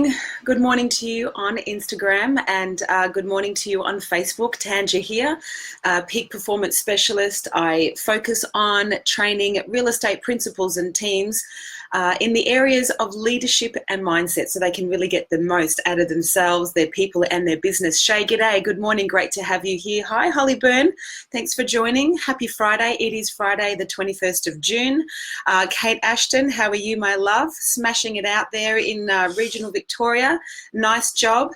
morning. Good morning to you on Instagram and good morning to you on Facebook. Tanja here, Peak Performance Specialist. I focus on training real estate principals and teams in the areas of leadership and mindset so they can really get the most out of themselves, their people and their business. Shay, g'day. Good morning. Great to have you here. Hi, Holly Byrne. Thanks for joining. Happy Friday. It is Friday, the 21st of June. Kate Ashton, how are you, my love? Smashing it out there in regional Victoria. Nice job.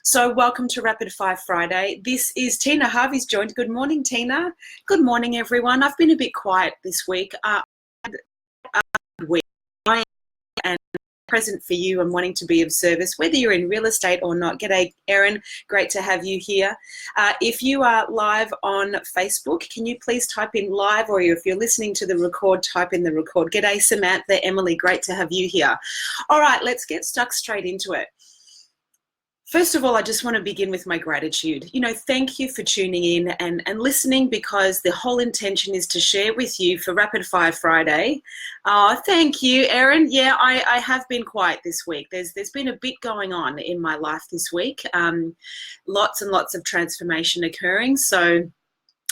So welcome to Rapid Fire Friday. This is Tina Harvey's joined. Good morning, Tina. Good morning, everyone. I've been a bit quiet this week. I am present for you and wanting to be of service, whether you're in real estate or not. G'day, Erin. Great to have you here. If you are live on Facebook, can you please type in live, or if you're listening to the record, type in the record. G'day, Samantha, Emily. Great to have you here. All right, let's get stuck straight into it. First of all, I just want to begin with my gratitude. Thank you for tuning in and listening, because the whole intention is to share with you for Rapid Fire Friday. Thank you, Erin. Yeah, I have been quiet this week. There's been a bit going on in my life this week. Lots and lots of transformation occurring.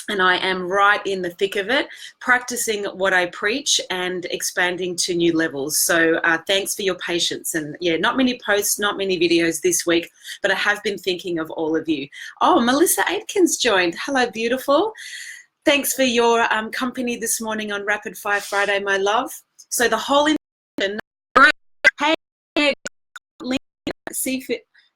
And I am right in the thick of it, practicing what I preach and expanding to new levels. So thanks for your patience. And yeah, not many posts, not many videos this week, but I have been thinking of all of you. Oh, Melissa Atkins joined. Hello, beautiful. Thanks for your company this morning on Rapid Fire Friday, my love. So the whole intention, hey,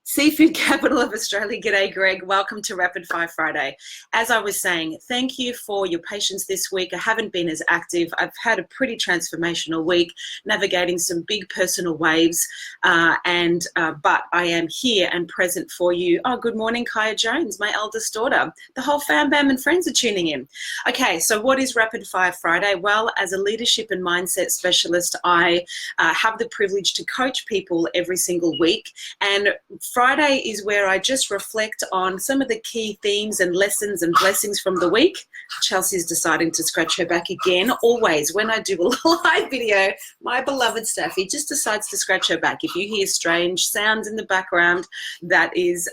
Seafood Capital of Australia. G'day, Greg. Welcome to Rapid Fire Friday. As I was saying, thank you for your patience this week. I haven't been as active. I've had a pretty transformational week, navigating some big personal waves, but I am here and present for you. Oh, good morning, Kaya Jones, my eldest daughter. The whole fam bam and friends are tuning in. Okay, so what is Rapid Fire Friday? Well, as a leadership and mindset specialist, I have the privilege to coach people every single week, and Friday is where I just reflect on some of the key themes and lessons and blessings from the week. Chelsea's deciding to scratch her back again. Always, when I do a live video, my beloved Staffy just decides to scratch her back. If you hear strange sounds in the background, that is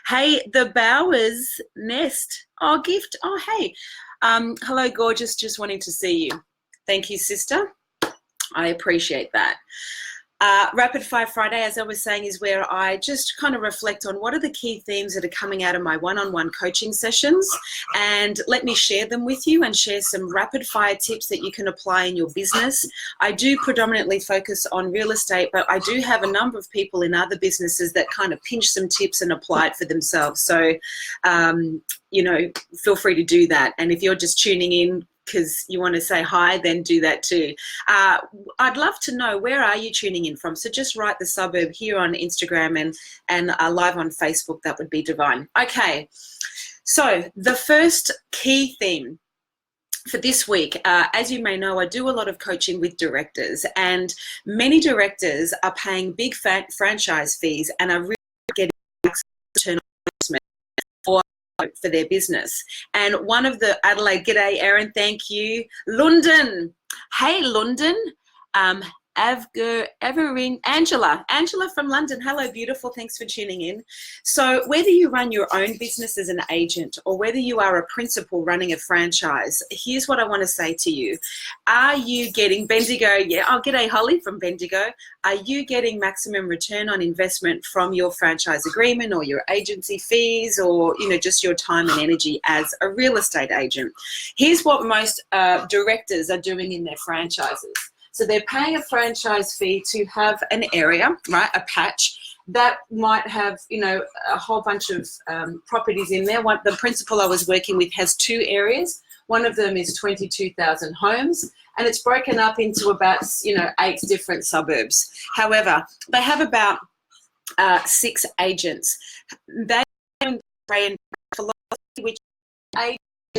Hey, the Bowers Nest. Oh, gift. Oh, hey. Hello, gorgeous. Just wanting to see you. Thank you, sister. I appreciate that. Rapid Fire Friday, as I was saying, is where I just kind of reflect on what are the key themes that are coming out of my one-on-one coaching sessions, and let me share them with you and share some rapid fire tips that you can apply in your business. I do predominantly focus on real estate, but I do have a number of people in other businesses that kind of pinch some tips and apply it for themselves. So, feel free to do that. And if you're just tuning in because you want to say hi, then do that too. I'd love to know, where are you tuning in from? So just write the suburb here on Instagram and live on Facebook. That would be divine. Okay, so the first key theme for this week, as you may know, I do a lot of coaching with directors, and many directors are paying big franchise fees and are really getting return on investment for their business. And one of the Adelaide, g'day Erin, thank you. London, hey London, Angela from London. Hello, beautiful. Thanks for tuning in. So whether you run your own business as an agent or whether you are a principal running a franchise, here's what I want to say to you. Are you getting Bendigo? Yeah, oh, g'day Holly from Bendigo. Are you getting maximum return on investment from your franchise agreement or your agency fees, or just your time and energy as a real estate agent? Here's what most directors are doing in their franchises. So they're paying a franchise fee to have an area, right, a patch that might have, a whole bunch of properties in there. The principal I was working with has 2 areas. One of them is 22,000 homes, and it's broken up into about, 8 different suburbs. However, they have about 6 agents. They have a philosophy which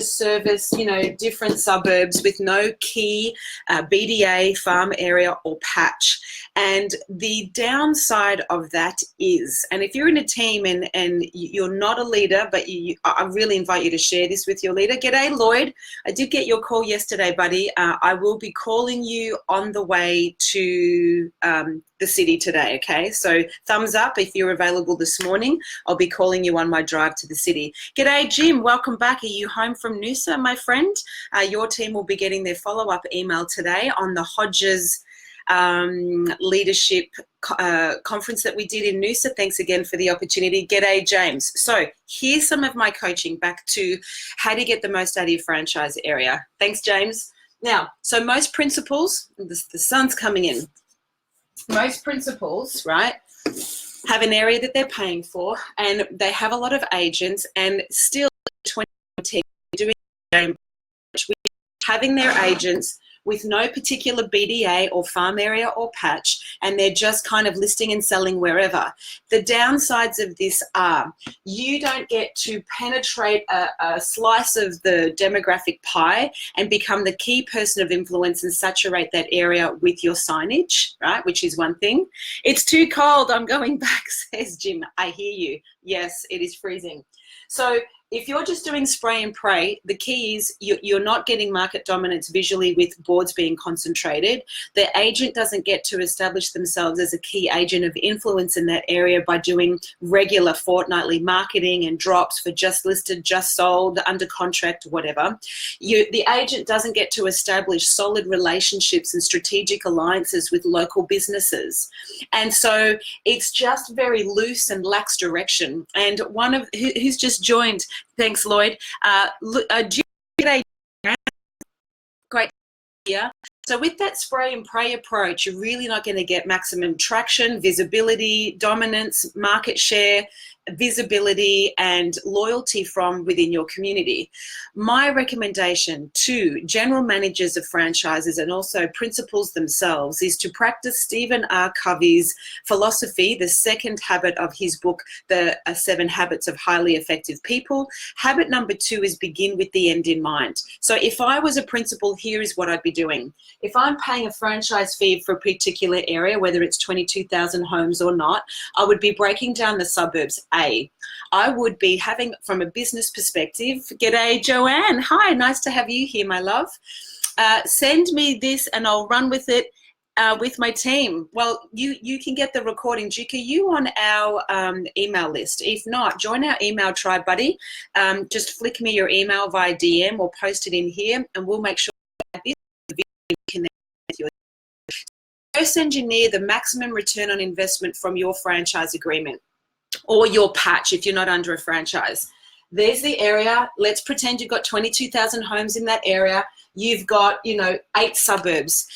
service, you know, different suburbs with no key BDA, farm area or patch. And the downside of that is, and if you're in a team and you're not a leader, but I really invite you to share this with your leader. G'day, Lloyd. I did get your call yesterday, buddy. I will be calling you on the way to the city today, okay? So thumbs up if you're available this morning. I'll be calling you on my drive to the city. G'day, Jim. Welcome back. Are you home from Noosa, my friend? Your team will be getting their follow-up email today on the Hodges leadership conference that we did in Noosa. Thanks again for the opportunity. G'day, James. So here's some of my coaching back to how to get the most out of your franchise area. Thanks, James. Now, so most principals, the sun's coming in. Most principals, right, have an area that they're paying for, and they have a lot of agents, and still 2019 doing having their agents with no particular BDA or farm area or patch, and they're just kind of listing and selling wherever. The downsides of this are you don't get to penetrate a slice of the demographic pie and become the key person of influence and saturate that area with your signage, right, which is one thing. It's too cold, I'm going back, says Jim. I hear you. Yes, it is freezing. So if you're just doing spray and pray, the key is you're not getting market dominance visually with boards being concentrated. The agent doesn't get to establish themselves as a key agent of influence in that area by doing regular fortnightly marketing and drops for just listed, just sold, under contract, whatever. The agent doesn't get to establish solid relationships and strategic alliances with local businesses. And so it's just very loose and lacks direction. And one of who's just joined, thanks, Lloyd. Great here. So with that spray and pray approach, you're really not going to get maximum traction, visibility, dominance, market share, visibility, and loyalty from within your community. My recommendation to general managers of franchises and also principals themselves is to practice Stephen R. Covey's philosophy, the second habit of his book, The 7 Habits of Highly Effective People. Habit number 2 is begin with the end in mind. So if I was a principal, here is what I'd be doing. If I'm paying a franchise fee for a particular area, whether it's 22,000 homes or not, I would be breaking down the suburbs. I would be having, from a business perspective, g'day, Joanne. Hi, nice to have you here, my love. Send me this and I'll run with it with my team. Well, you can get the recording. Duke, are you on our email list? If not, join our email tribe, buddy. Just flick me your email via DM or post it in here, and we'll make sure that this video connects with your first engineer the maximum return on investment from your franchise agreement or your patch if you're not under a franchise. There's the area. Let's pretend you've got 22,000 homes in that area. You've got, 8 suburbs.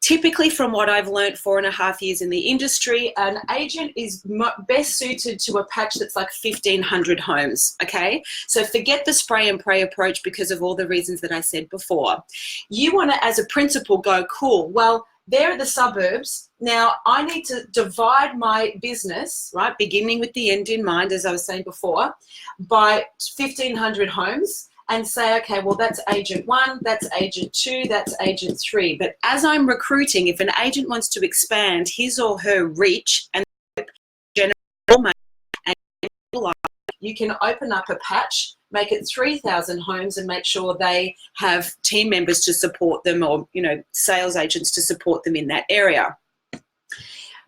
Typically, from what I've learned 4.5 years in the industry, an agent is best suited to a patch that's like 1,500 homes, okay? So forget the spray and pray approach because of all the reasons that I said before. You want to, as a principal, go, cool, well, there are the suburbs. Now, I need to divide my business, right, beginning with the end in mind, as I was saying before, by 1,500 homes and say, okay, well, that's agent 1, that's agent 2, that's agent 3. But as I'm recruiting, if an agent wants to expand his or her reach and generate money and you can open up a patch, make it 3,000 homes and make sure they have team members to support them or, sales agents to support them in that area.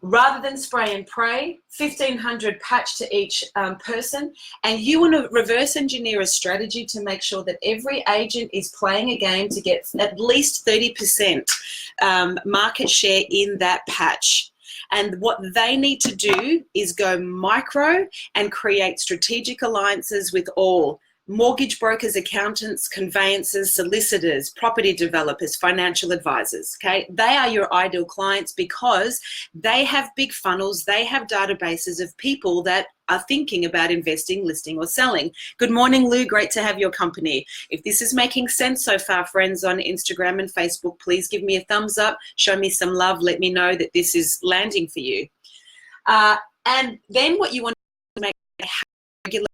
Rather than spray and pray, 1,500 patch to each person, and you want to reverse engineer a strategy to make sure that every agent is playing a game to get at least 30% market share in that patch. And what they need to do is go micro and create strategic alliances with all mortgage brokers, accountants, conveyancers, solicitors, property developers, financial advisors, okay? They are your ideal clients because they have big funnels, they have databases of people that are thinking about investing, listing, or selling. Good morning, Lou. Great to have your company. If this is making sense so far, friends on Instagram and Facebook, please give me a thumbs up, show me some love, let me know that this is landing for you. And then what you want to make regular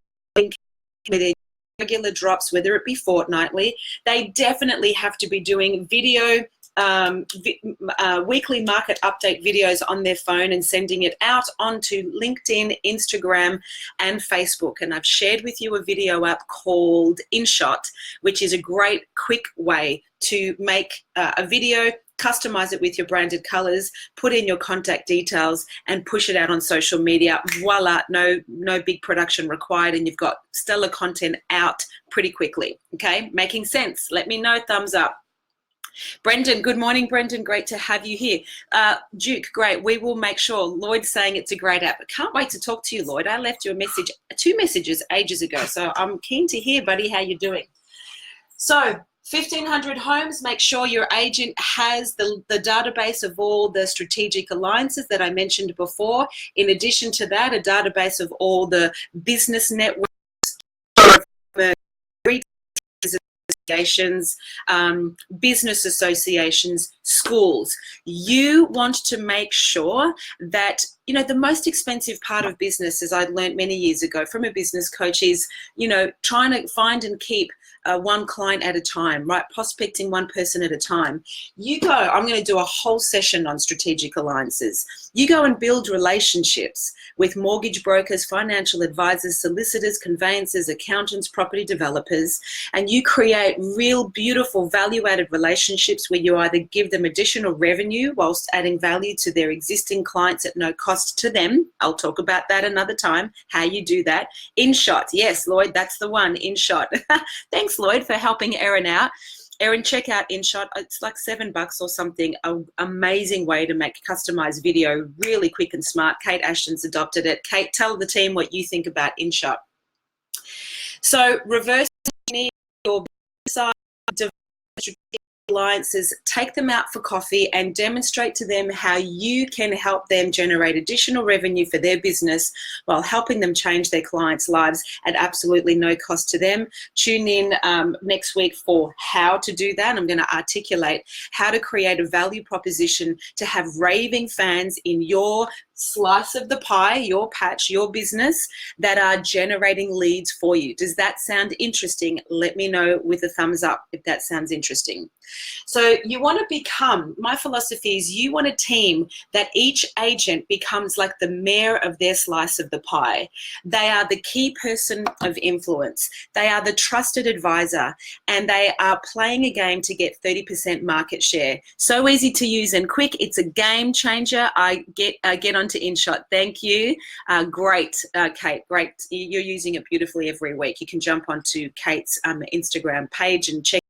regular drops, whether it be fortnightly. They definitely have to be doing video, weekly market update videos on their phone and sending it out onto LinkedIn, Instagram, and Facebook. And I've shared with you a video app called InShot, which is a great quick way to make a video, customize it with your branded colors, put in your contact details, and push it out on social media. Voila, no big production required, and you've got stellar content out pretty quickly. Okay, making sense? Let me know, thumbs up. Brendan, good morning, Brendan. Great to have you here. Duke, great. We will make sure. Lloyd's saying it's a great app. I can't wait to talk to you, Lloyd. I left you a message, 2 messages ages ago, so I'm keen to hear, buddy, how you're doing. So 1,500 homes, make sure your agent has the database of all the strategic alliances that I mentioned before. In addition to that, a database of all the business networks, associations, business associations, schools. You want to make sure that, you know, the most expensive part of business, as I learned many years ago from a business coach, is, you know, trying to find and keep one client at a time, right? Prospecting one person at a time. You go, I'm going to do a whole session on strategic alliances. You go and build relationships with mortgage brokers, financial advisors, solicitors, conveyancers, accountants, property developers, and you create real beautiful value-added relationships where you either give them additional revenue whilst adding value to their existing clients at no cost to them. I'll talk about that another time, how you do that. InShot, yes, Lloyd, that's the one, InShot. Thanks, Lloyd, for helping Erin out. Erin, check out InShot. It's like $7 or something. An amazing way to make customized video really quick and smart. Kate Ashton's adopted it. Kate, tell the team what you think about InShot. So reverse engineer your side, alliances, take them out for coffee and demonstrate to them how you can help them generate additional revenue for their business while helping them change their clients' lives at absolutely no cost to them. Tune in next week for how to do that. I'm going to articulate how to create a value proposition to have raving fans in your slice of the pie, your patch, your business, that are generating leads for you. Does that sound interesting? Let me know with a thumbs up if that sounds interesting. So you want to become, my philosophy is you want a team that each agent becomes like the mayor of their slice of the pie. They are the key person of influence. They are the trusted advisor, and they are playing a game to get 30% market share. So easy to use and quick. It's a game changer. I get onto InShot. Thank you. Great, Kate. Great. You're using it beautifully every week. You can jump onto Kate's Instagram page and check.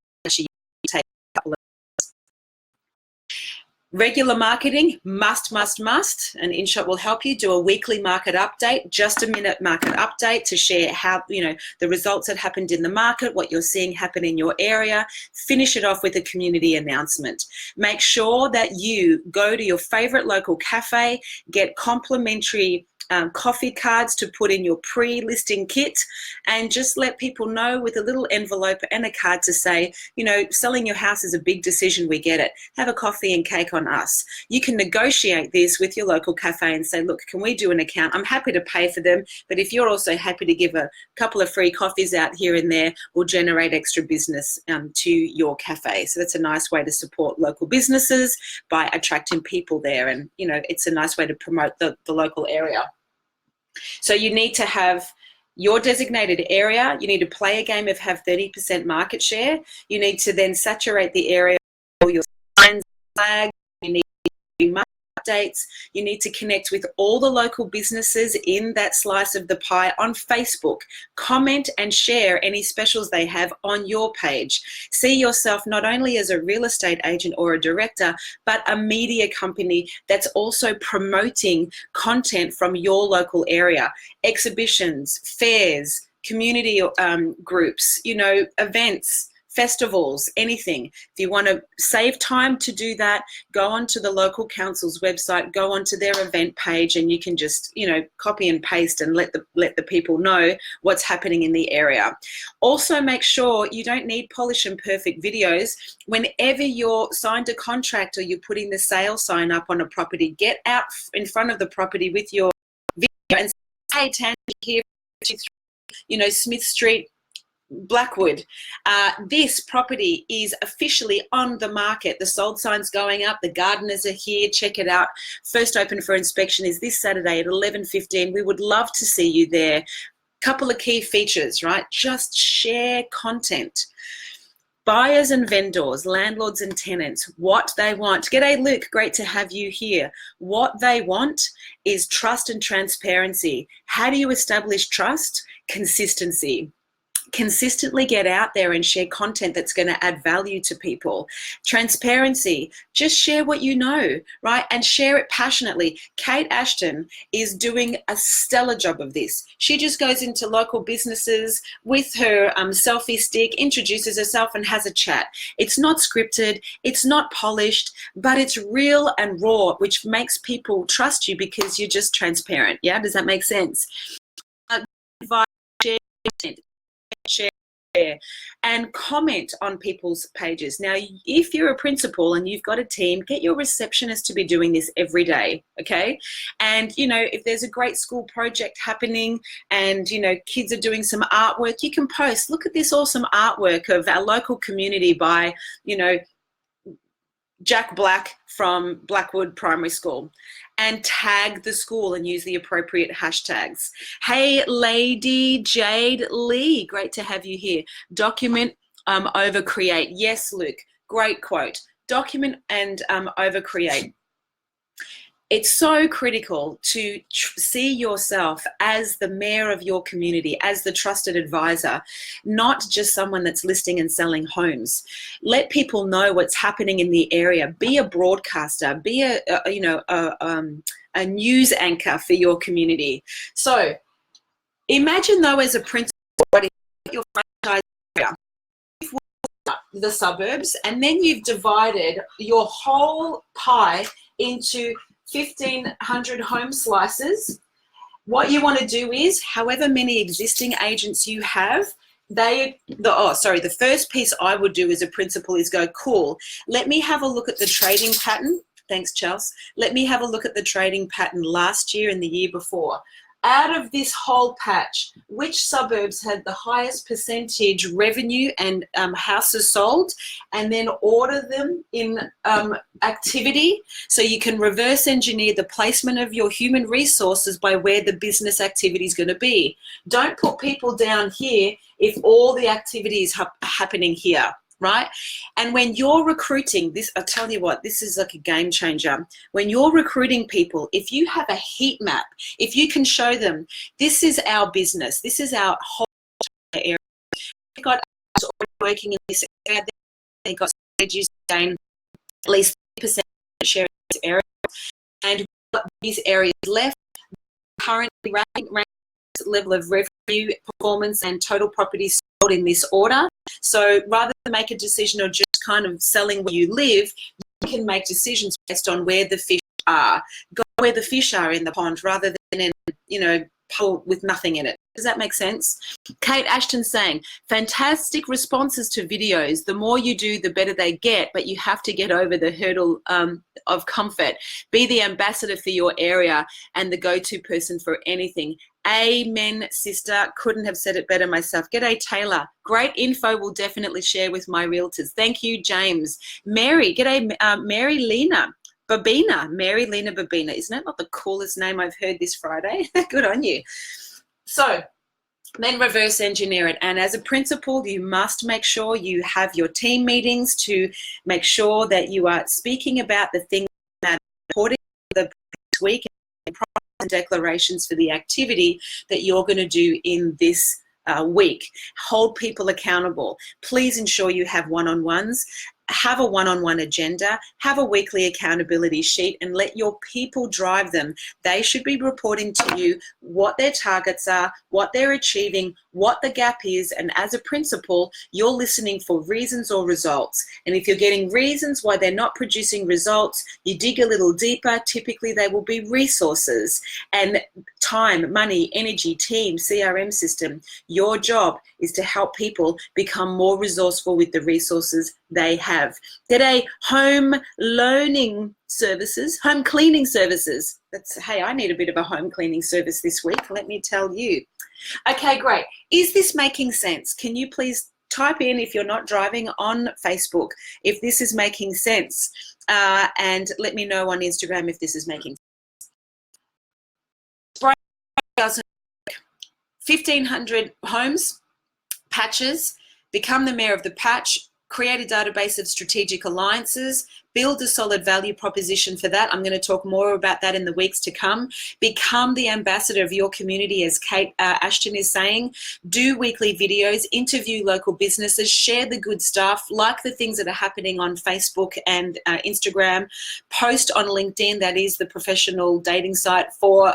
Regular marketing, must, and InShot will help you do a weekly market update, just a minute market update to share how, you know, the results that happened in the market, what you're seeing happen in your area. Finish it off with a community announcement. Make sure that you go to your favorite local cafe, get complimentary coffee cards to put in your pre-listing kit, and just let people know with a little envelope and a card to say, you know, selling your house is a big decision, we get it. Have a coffee and cake on us. You can negotiate this with your local cafe and say, look, can we do an account? I'm happy to pay for them, but if you're also happy to give a couple of free coffees out here and there, we'll generate extra business to your cafe. So that's a nice way to support local businesses by attracting people there. And, you know, it's a nice way to promote the local area. So you need to have your designated area. You need to play a game of have 30% market share. You need to then saturate the area with all your signs, flags. You need to do market updates. You need to connect with all the local businesses in that slice of the pie on Facebook. Comment and share any specials they have on your page. See yourself not only as a real estate agent or a director, but a media company that's also promoting content from your local area. Exhibitions, fairs, community groups, you know, events, festivals, anything. If you want to save time to do that, go onto the local council's website, go onto their event page, and you can just, you know, copy and paste and let the people know what's happening in the area. Also, make sure you don't need polish and perfect videos. Whenever you're signed a contract or you're putting the sale sign up on a property, get out in front of the property with your video and say, hey, Tanya here, you know, Smith Street, Blackwood. This property is officially on the market. The sold sign's going up. The gardeners are here. Check it out. First open for inspection is this Saturday at 11:15. We would love to see you there. Couple of key features, right? Just share content. Buyers and vendors, landlords and tenants, what they want. G'day, Luke. Great to have you here. What they want is trust and transparency. How do you establish trust? Consistency. Consistently get out there and share content that's going to add value to people. Transparency, just share what you know, right? And share it passionately. Kate Ashton is doing a stellar job of this. She just goes into local businesses with her selfie stick, introduces herself and has a chat. It's not scripted, it's not polished, but it's real and raw, which makes people trust you because you're just transparent. Yeah, does that make sense? Share and comment on people's pages. Now, if you're a principal and you've got a team, get your receptionist to be doing this every day, okay? And, you know, if there's a great school project happening and, you know, kids are doing some artwork, you can post, look at this awesome artwork of our local community by, you know, Jack Black from Blackwood Primary School, and tag the school and use the appropriate hashtags. Hey, Lady Jade Lee, great to have you here. Document over create. Yes, Luke, great quote. Document and over create. It's so critical to see yourself as the mayor of your community, as the trusted advisor, not just someone that's listing and selling homes. Let people know what's happening in the area. Be a broadcaster. Be a news anchor for your community. So imagine though, as a principal, your franchise area, the suburbs, and then you've divided your whole pie into 1,500 home slices. What you want to do is, however many existing agents you have, the first piece I would do as a principal is go, cool, let me have a look at the trading pattern. Thanks, Chelsea. Let me have a look at the trading pattern last year and the year before. Out of this whole patch, which suburbs had the highest percentage revenue and houses sold, and then order them in activity, so you can reverse engineer the placement of your human resources by where the business activity is going to be. Don't put people down here if all the activity is happening here. Right? And when you're recruiting, this, I'll tell you what, this is like a game changer. When you're recruiting people, if you have a heat map, if you can show them, this is our business, this is our whole area. We've got working in this area, they've got strategies gain at least 30% share in this area, and we've got these areas left, currently ranking level of revenue, performance, and total properties sold in this order. So rather than make a decision or just kind of selling where you live, you can make decisions based on where the fish are. Go where the fish are in the pond rather than in, you know, pool with nothing in it. Does that make sense? Kate Ashton saying, fantastic responses to videos. The more you do, the better they get, but you have to get over the hurdle of comfort. Be the ambassador for your area and the go-to person for anything. Amen, sister. Couldn't have said it better myself. G'day, Taylor. Great info. We'll definitely share with my realtors. Thank you, James. Mary. G'day, Mary Lena. Babina. Mary Lena Babina. Isn't that not the coolest name I've heard this Friday? Good on you. So then reverse engineer it. And as a principal, you must make sure you have your team meetings to make sure that you are speaking about the things that are important for the week and declarations for the activity that you're going to do in this week. Hold people accountable. Please ensure you have one-on-ones. Have a one-on-one agenda, have a weekly accountability sheet, and let your people drive them. They should be reporting to you what their targets are, what they're achieving, what the gap is, and as a principal, you're listening for reasons or results. And if you're getting reasons why they're not producing results, you dig a little deeper. Typically, they will be resources and time, money, energy, team, CRM system. Your job is to help people become more resourceful with the resources they have. G'day, home learning services, home cleaning services. Hey, I need a bit of a home cleaning service this week, let me tell you. Okay, great. Is this making sense? Can you please type in, if you're not driving, on Facebook if this is making sense, and let me know on Instagram if this is making sense. 1,500 homes, patches, become the mayor of the patch, create a database of strategic alliances, build a solid value proposition for that. I'm going to talk more about that in the weeks to come. Become the ambassador of your community, as Kate Ashton is saying. Do weekly videos, interview local businesses, share the good stuff, like the things that are happening on Facebook and Instagram. Post on LinkedIn, that is the professional dating site for,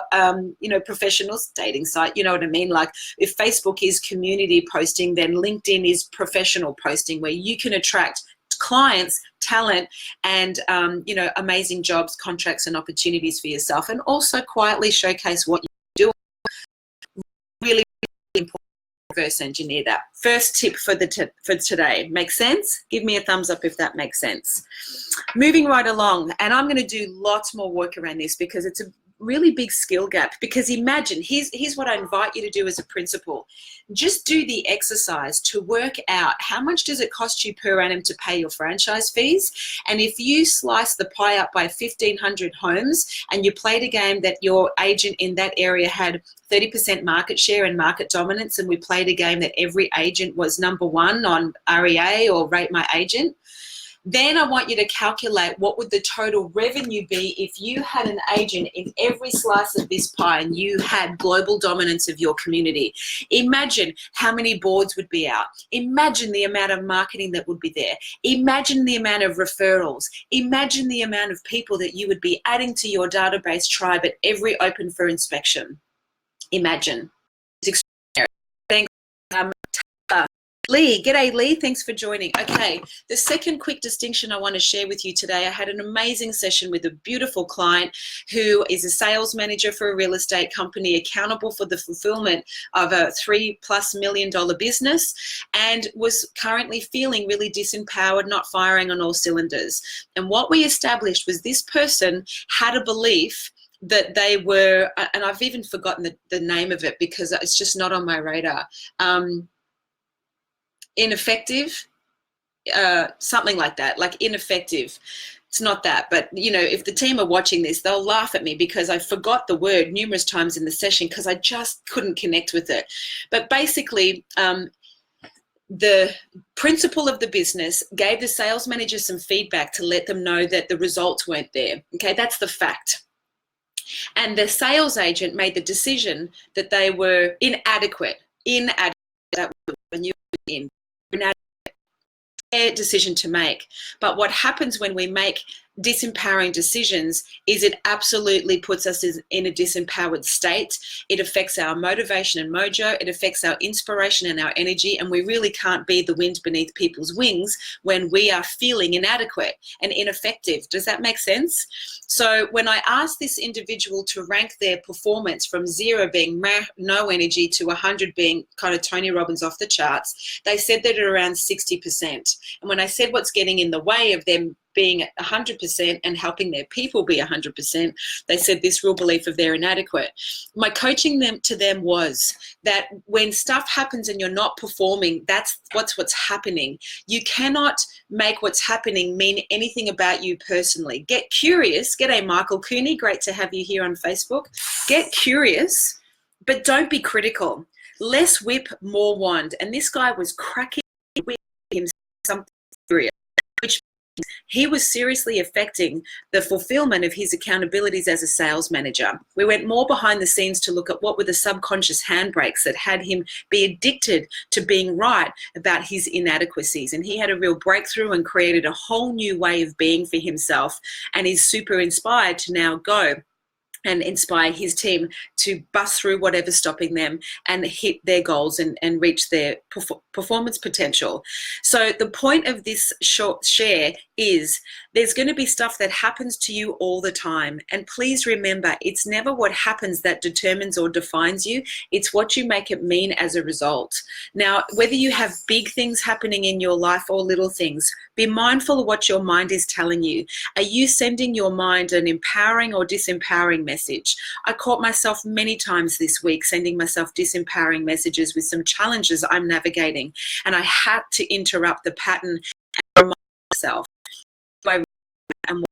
professionals, dating site, you know what I mean? Like if Facebook is community posting, then LinkedIn is professional posting, where you can attract clients, talent, and amazing jobs, contracts, and opportunities for yourself, and also quietly showcase what you do. Really important. Reverse engineer that. First tip for today. Make sense? Give me a thumbs up if that makes sense. Moving right along, and I'm going to do lots more work around this because it's a really big skill gap. Because imagine, here's what I invite you to do as a principal. Just do the exercise to work out how much does it cost you per annum to pay your franchise fees. And if you slice the pie up by 1,500 homes and you played a game that your agent in that area had 30% market share and market dominance, and we played a game that every agent was number one on REA or Rate My Agent, then I want you to calculate what would the total revenue be if you had an agent in every slice of this pie and you had global dominance of your community. Imagine how many boards would be out. Imagine the amount of marketing that would be there. Imagine the amount of referrals. Imagine the amount of people that you would be adding to your database tribe at every open for inspection. Imagine. It's extraordinary. Thanks, Lee. G'day, Lee. Thanks for joining. Okay, the second quick distinction I want to share with you today. I had an amazing session with a beautiful client who is a sales manager for a real estate company, accountable for the fulfillment of a $3+ million business, and was currently feeling really disempowered, not firing on all cylinders. And what we established was this person had a belief that they were, and I've even forgotten the name of it because it's just not on my radar, ineffective, something like that, like ineffective. It's not that, but if the team are watching this, they'll laugh at me because I forgot the word numerous times in the session because I just couldn't connect with it. But basically, the principal of the business gave the sales manager some feedback to let them know that the results weren't there. Okay, that's the fact. And the sales agent made the decision that they were inadequate. That when you in decision to make. But what happens when we make disempowering decisions is it absolutely puts us in a disempowered state. It affects our motivation and mojo. It affects our inspiration and our energy. And we really can't be the wind beneath people's wings when we are feeling inadequate and ineffective. Does that make sense? So when I asked this individual to rank their performance from 0 being no energy to 100 being kind of Tony Robbins off the charts, they said that at around 60%. And when I said what's getting in the way of them being 100% and helping their people be 100%, they said this real belief of they're inadequate. My coaching to them was that when stuff happens and you're not performing, that's what's happening. You cannot make what's happening mean anything about you personally. Get curious. G'day, Michael Cooney. Great to have you here on Facebook. Get curious, but don't be critical. Less whip, more wand. And this guy was cracking with him something serious, which he was seriously affecting the fulfillment of his accountabilities as a sales manager. We went more behind the scenes to look at what were the subconscious handbrakes that had him be addicted to being right about his inadequacies. And he had a real breakthrough and created a whole new way of being for himself, and is super inspired to now go and inspire his team to bust through whatever's stopping them and hit their goals and reach their performance potential. So the point of this short share is there's going to be stuff that happens to you all the time. And please remember, it's never what happens that determines or defines you. It's what you make it mean as a result. Now, whether you have big things happening in your life or little things, be mindful of what your mind is telling you. Are you sending your mind an empowering or disempowering message? I caught myself many times this week sending myself disempowering messages with some challenges I'm navigating. And I had to interrupt the pattern and remind myself by and what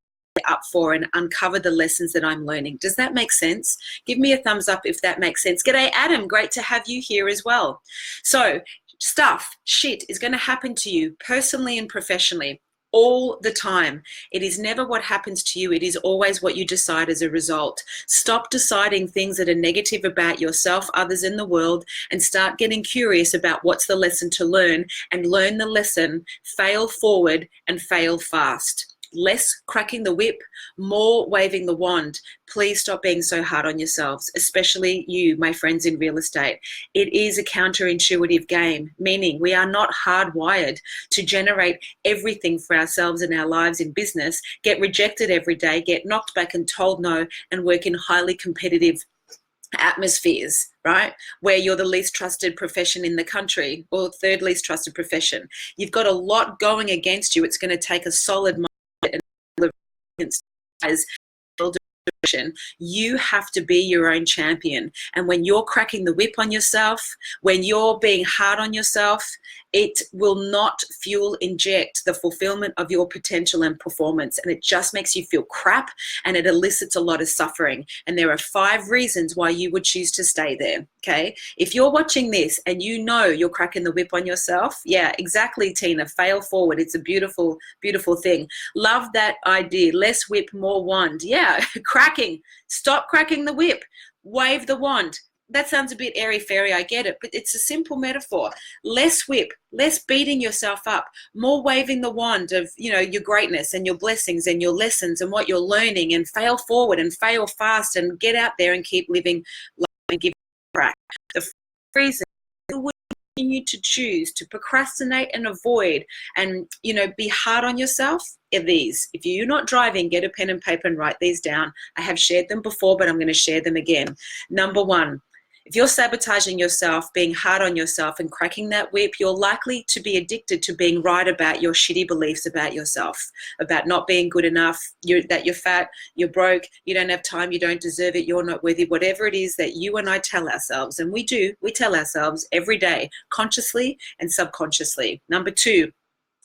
I'm up for and uncover the lessons that I'm learning. Does that make sense? Give me a thumbs up if that makes sense. G'day, Adam. Great to have you here as well. So shit is going to happen to you personally and professionally all the time. It is never what happens to you. It is always what you decide as a result. Stop deciding things that are negative about yourself, others in the world, and start getting curious about what's the lesson to learn, and learn the lesson, fail forward and fail fast. Less cracking the whip, more waving the wand. Please stop being so hard on yourselves, especially you, my friends in real estate. It is a counterintuitive game, meaning we are not hardwired to generate everything for ourselves in our lives in business, get rejected every day, get knocked back and told no, and work in highly competitive atmospheres, right? Where you're the least trusted profession in the country, or third least trusted profession. You've got a lot going against you. It's going to take a solid mind as you have to be your own champion. And when you're cracking the whip on yourself, when you're being hard on yourself, it will not fuel inject the fulfillment of your potential and performance. And it just makes you feel crap, and it elicits a lot of suffering. And there are 5 reasons why you would choose to stay there. Okay. If you're watching this and you know you're cracking the whip on yourself, yeah, exactly, Tina, fail forward. It's a beautiful, beautiful thing. Love that idea. Less whip, more wand. Yeah. Cracking. Stop cracking the whip. Wave the wand. That sounds a bit airy-fairy, I get it, but it's a simple metaphor. Less whip, less beating yourself up, more waving the wand of, your greatness and your blessings and your lessons and what you're learning, and fail forward and fail fast and get out there and keep living life and give a crack. The reason you would continue to choose to procrastinate and avoid and, be hard on yourself are these. If you're not driving, get a pen and paper and write these down. I have shared them before, but I'm going to share them again. Number 1, if you're sabotaging yourself, being hard on yourself and cracking that whip, you're likely to be addicted to being right about your shitty beliefs about yourself, about not being good enough, that you're fat, you're broke, you don't have time, you don't deserve it, you're not worthy, whatever it is that you and I tell ourselves. And we tell ourselves every day, consciously and subconsciously. Number 2,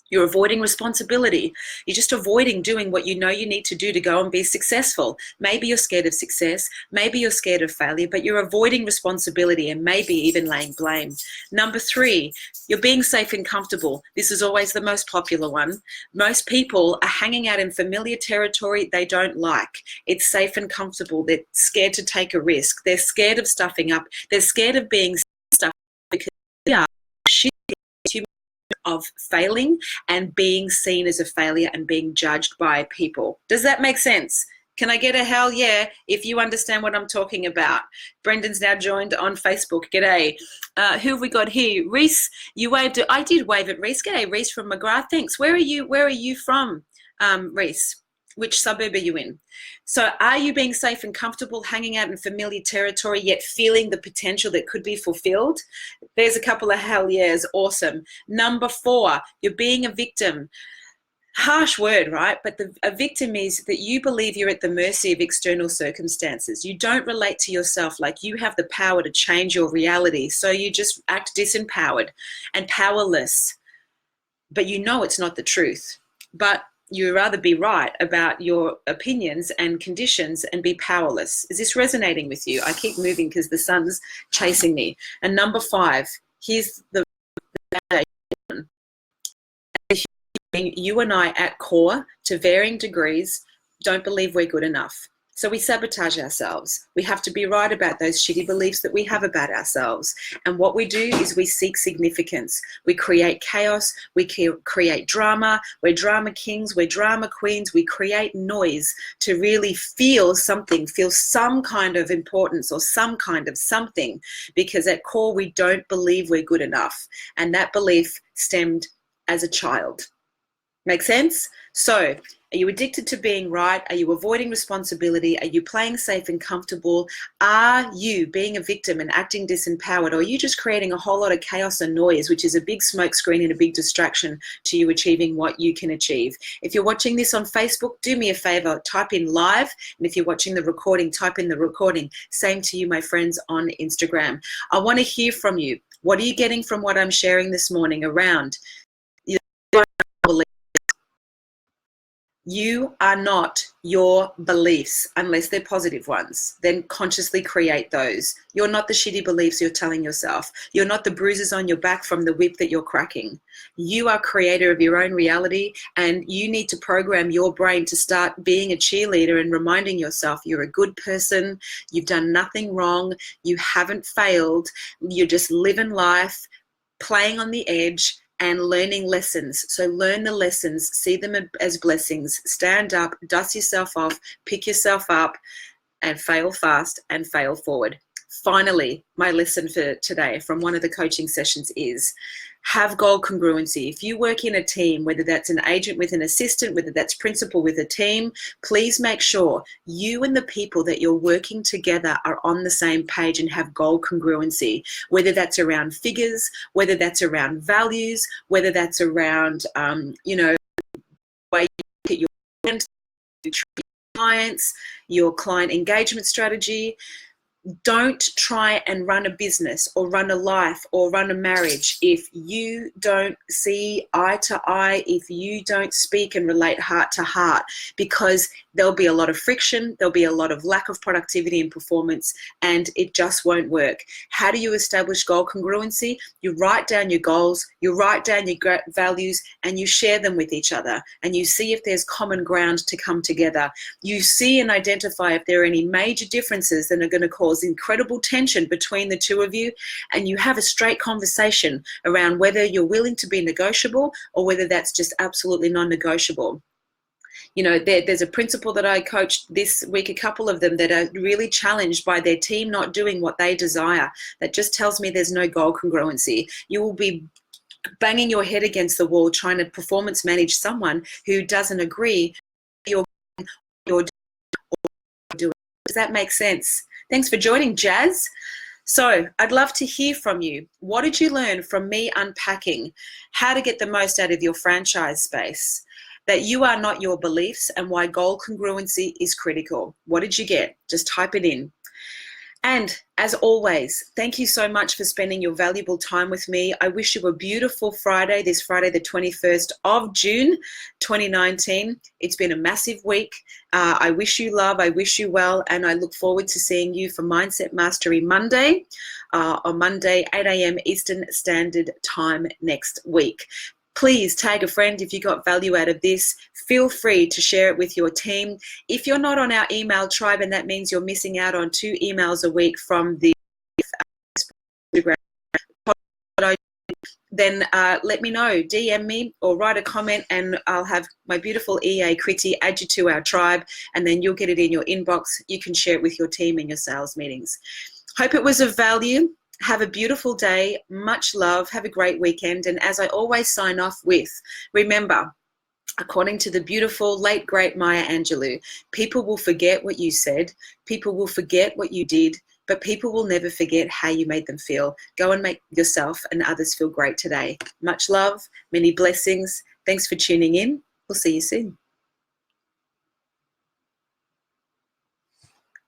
you're avoiding responsibility. You're just avoiding doing what you know you need to do to go and be successful. Maybe you're scared of success. Maybe you're scared of failure, but you're avoiding responsibility and maybe even laying blame. Number 3, you're being safe and comfortable. This is always the most popular one. Most people are hanging out in familiar territory they don't like. It's safe and comfortable. They're scared to take a risk. They're scared of stuffing up. They're scared of being stuffed because they are shitty of failing and being seen as a failure and being judged by people. Does that make sense? Can I get a hell yeah if you understand what I'm talking about? Brendan's now joined on Facebook. G'day. Who have we got here? Reese, you waved it. I did wave at Reese. G'day, Reese from McGrath. Thanks. Where are you from, Reese? Which suburb are you in? So are you being safe and comfortable, hanging out in familiar territory, yet feeling the potential that could be fulfilled? There's a couple of hell yeahs. Awesome. Number 4, you're being a victim. Harsh word, right? But a victim is that you believe you're at the mercy of external circumstances. You don't relate to yourself like you have the power to change your reality. So you just act disempowered and powerless. But you know it's not the truth. But you'd rather be right about your opinions and conditions and be powerless. Is this resonating with you? I keep moving because the sun's chasing me. And number 5, here's the you and I at core, to varying degrees, don't believe we're good enough. So we sabotage ourselves. We have to be right about those shitty beliefs that we have about ourselves. And what we do is we seek significance. We create chaos. We create drama. We're drama kings. We're drama queens. We create noise to really feel something, feel some kind of importance or some kind of something, because at core, we don't believe we're good enough. And that belief stemmed as a child. Make sense? So, are you addicted to being right? Are you avoiding responsibility? Are you playing safe and comfortable? Are you being a victim and acting disempowered? Or are you just creating a whole lot of chaos and noise, which is a big smokescreen and a big distraction to you achieving what you can achieve? If you're watching this on Facebook, do me a favor, type in live. And if you're watching the recording, type in the recording. Same to you, my friends, on Instagram. I want to hear from you. What are you getting from what I'm sharing this morning around your beliefs? You are not your beliefs unless they're positive ones. Then consciously create those. You're not the shitty beliefs you're telling yourself. You're not the bruises on your back from the whip that you're cracking. You are creator of your own reality, and you need to program your brain to start being a cheerleader and reminding yourself you're a good person, you've done nothing wrong, you haven't failed, you're just living life, playing on the edge, and learning lessons. So learn the lessons, see them as blessings, stand up, dust yourself off, pick yourself up, and fail fast and fail forward. Finally, my lesson for today from one of the coaching sessions is have goal congruency. If you work in a team, whether that's an agent with an assistant, whether that's principal with a team, please make sure you and the people that you're working together are on the same page and have goal congruency, whether that's around figures, whether that's around values, whether that's around, way you look at your clients, your client engagement strategy. Don't try and run a business or run a life or run a marriage if you don't see eye to eye, if you don't speak and relate heart to heart, because there'll be a lot of friction, there'll be a lot of lack of productivity and performance, and it just won't work. How do you establish goal congruency? You write down your goals, you write down your values, and you share them with each other, and you see if there's common ground to come together. You see and identify if there are any major differences that are going to cause incredible tension between the two of you, and you have a straight conversation around whether you're willing to be negotiable or whether that's just absolutely non-negotiable. You know, there's a principal that I coached this week, a couple of them that are really challenged by their team not doing what they desire. That just tells me there's no goal congruency. You will be banging your head against the wall trying to performance manage someone who doesn't agree you're doing. Does that make sense? Thanks for joining, Jazz. So I'd love to hear from you. What did you learn from me unpacking how to get the most out of your franchise space? That you are not your beliefs and why goal congruency is critical. What did you get? Just type it in. And as always, thank you so much for spending your valuable time with me. I wish you a beautiful Friday, this Friday, the 21st of June, 2019. It's been a massive week. I wish you love, I wish you well, and I look forward to seeing you for Mindset Mastery Monday, on Monday, 8 a.m. Eastern Standard Time next week. Please tag a friend if you got value out of this. Feel free to share it with your team. If you're not on our email tribe, and that means you're missing out on 2 emails a week from the Instagram, then let me know. DM me or write a comment, and I'll have my beautiful EA Kriti add you to our tribe, and then you'll get it in your inbox. You can share it with your team in your sales meetings. Hope it was of value. Have a beautiful day. Much love. Have a great weekend. And as I always sign off with, remember, according to the beautiful late great Maya Angelou, people will forget what you said, people will forget what you did, but people will never forget how you made them feel. Go and make yourself and others feel great today. Much love, many blessings. Thanks for tuning in. We'll see you soon.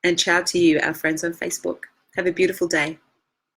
And ciao to you, our friends on Facebook. Have a beautiful day.